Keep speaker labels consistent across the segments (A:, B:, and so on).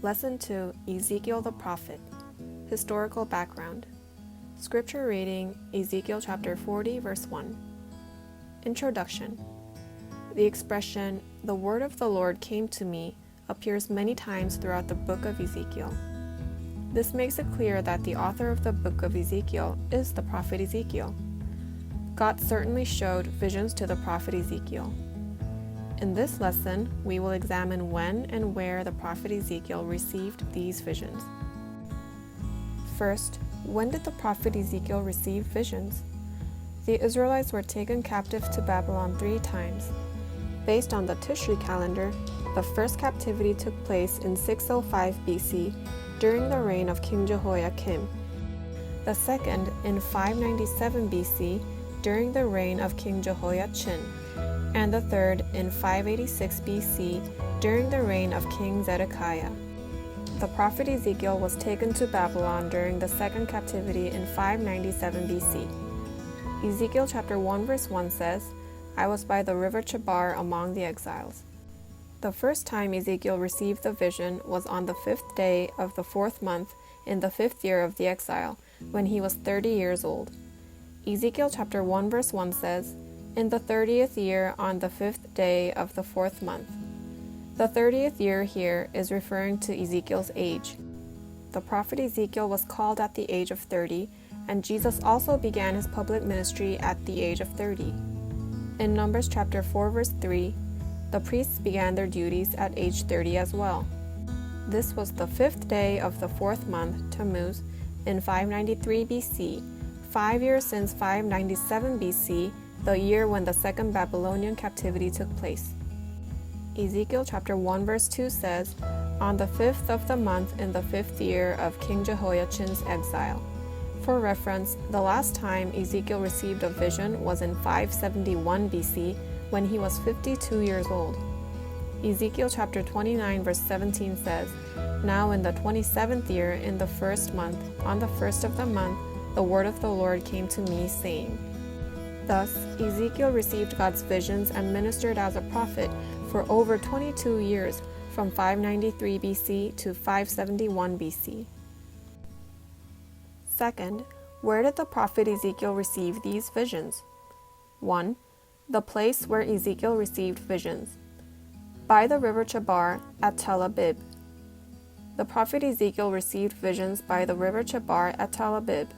A: Lesson 2, Ezekiel the Prophet. Historical background. Scripture reading, Ezekiel chapter 40, verse 1. Introduction. The expression, "the word of the Lord came to me," appears many times throughout the book of Ezekiel. This makes it clear that the author of the book of Ezekiel is the prophet Ezekiel. God certainly showed visions to the prophet Ezekiel. In this lesson, we will examine when and where the prophet Ezekiel received these visions. First, when did the prophet Ezekiel receive visions? The Israelites were taken captive to Babylon 3 times. Based on the Tishri calendar, the first captivity took place in 605 BC during the reign of King Jehoiakim, the second in 597 BC during the reign of King Jehoiachin, and the third in 586 BC during the reign of King Zedekiah. The prophet Ezekiel was taken to Babylon during the second captivity in 597 BC. Ezekiel chapter 1 verse 1 says, "I was by the river Chebar among the exiles." The first time Ezekiel received the vision was on the 5th day of the 4th month in the 5th year of the exile, when he was 30 years old. Ezekiel chapter 1 verse 1 says, "In the 30th year on the 5th day of the 4th month." The 30th year here is referring to Ezekiel's age. The prophet Ezekiel was called at the age of 30, and Jesus also began his public ministry at the age of 30. In Numbers chapter 4 verse 3, the priests began their duties at age 30 as well. This was the 5th day of the 4th month, Tammuz, in 593 BC, 5 years since 597 BC, the year when the second Babylonian captivity took place. Ezekiel chapter 1 verse 2 says, "On the 5th of the month in the 5th year of King Jehoiachin's exile." For reference, the last time Ezekiel received a vision was in 571 BC, when he was 52 years old. Ezekiel chapter 29 verse 17 says, "Now in the 27th year in the 1st month, on the 1st of the month, the word of the Lord came to me, saying." Thus, Ezekiel received God's visions and ministered as a prophet for over 22 years, from 593 BC to 571 BC. Second, where did the prophet Ezekiel receive these visions? 1. The place where Ezekiel received visions. By the river Chebar at Tel Abib. The prophet Ezekiel received visions by the river Chebar at Tel Abib.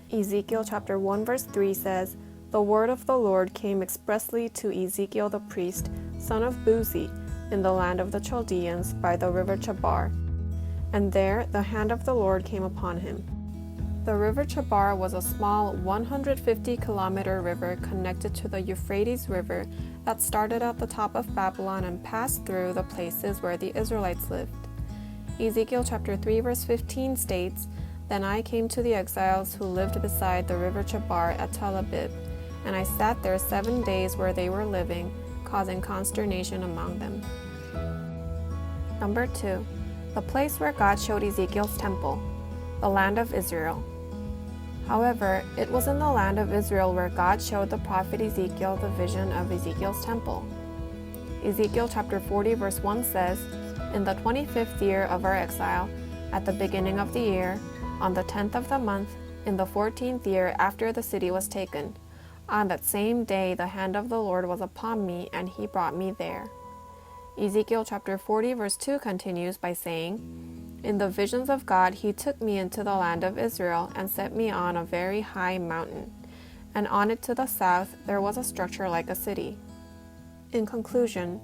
A: Ezekiel chapter 1 verse 3 says, "The word of the Lord came expressly to Ezekiel the priest, son of Buzi, in the land of the Chaldeans by the river Chebar. And there the hand of the Lord came upon him." The river Chebar was a small 150-kilometer river connected to the Euphrates River that started at the top of Babylon and passed through the places where the Israelites lived. Ezekiel chapter 3 verse 15 states, "Then I came to the exiles who lived beside the river Chebar at Tel Abib, and I sat there 7 days where they were living, causing consternation among them." Number 2. The place where God showed Ezekiel's temple, the land of Israel. However, it was in the land of Israel where God showed the prophet Ezekiel the vision of Ezekiel's temple. Ezekiel chapter 40 verse 1 says, "In the 25th year of our exile, at the beginning of the year, on the 10th of the month, in the 14th year after the city was taken, on that same day the hand of the Lord was upon me, and he brought me there." Ezekiel chapter 40 verse 2 continues by saying, "In the visions of God he took me into the land of Israel and set me on a very high mountain, and on it to the south there was a structure like a city." In conclusion,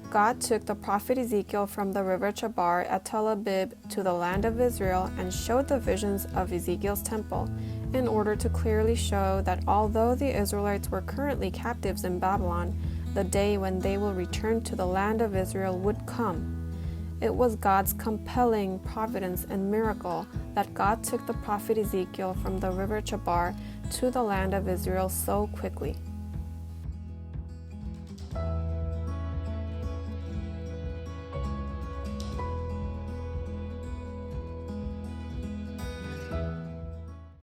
A: God took the prophet Ezekiel from the river Chebar at Tel Abib to the land of Israel and showed the visions of Ezekiel's temple in order to clearly show that although the Israelites were currently captives in Babylon, the day when they will return to the land of Israel would come. It was God's compelling providence and miracle that God took the prophet Ezekiel from the river Chebar to the land of Israel so quickly.